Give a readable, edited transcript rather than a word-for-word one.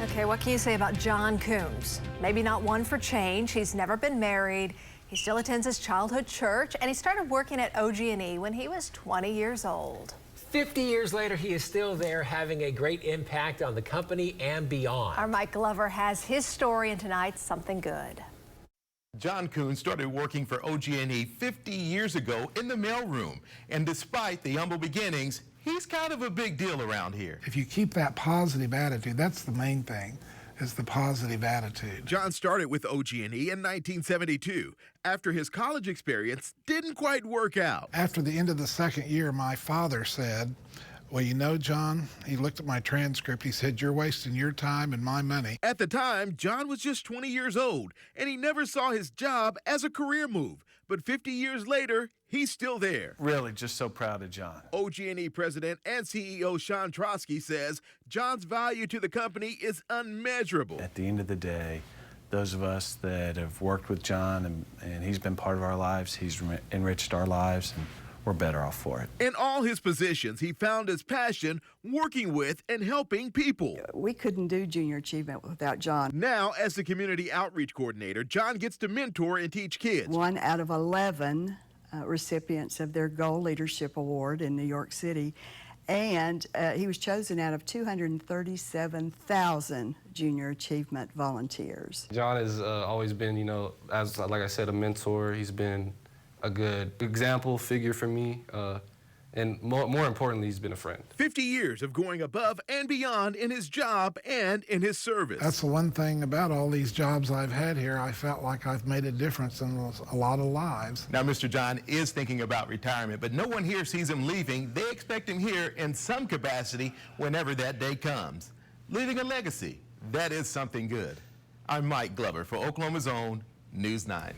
Okay, what can you say about John Koons? Maybe not one for change. He's never been married. He still attends his childhood church, and he started working at OG&E when he was 20 years old. 50 years later, he is still there, having a great impact on the company and beyond. Our Mike Glover has his story in tonight's Something Good. John Koons started working for OG&E 50 years ago in the mailroom, and despite the humble beginnings, he's kind of a big deal around here. If you keep that positive attitude, that's the main thing, is the positive attitude. John started with OG&E in 1972 after his college experience didn't quite work out. After the end of the second year, my father said, well, you know, John, he looked at my transcript, he said, you're wasting your time and my money. At the time, John was just 20 years old, and he never saw his job as a career move. But 50 years later, he's still there. Really, just so proud of John. OG&E president and CEO Sean Trotsky says John's value to the company is unmeasurable. At the end of the day, those of us that have worked with John and he's been part of our lives, he's enriched our lives, and we're better off for it. In all his positions, he found his passion working with and helping people. We couldn't do Junior Achievement without John. Now, as the community outreach coordinator, John gets to mentor and teach kids. 1 out of 11 recipients of their Gold Leadership Award in New York City, and he was chosen out of 237,000 Junior Achievement volunteers. John has always been, as like I said, a mentor. He's been a good example figure for me, and more importantly, he's been a friend. 50 years of going above and beyond in his job and in his service. That's the one thing about all these jobs I've had here. I felt like I've made a difference in a lot of lives. Now, Mr. John is thinking about retirement, but no one here sees him leaving. They expect him here in some capacity whenever that day comes. Leaving a legacy, that is something good. I'm Mike Glover for Oklahoma's own News 9.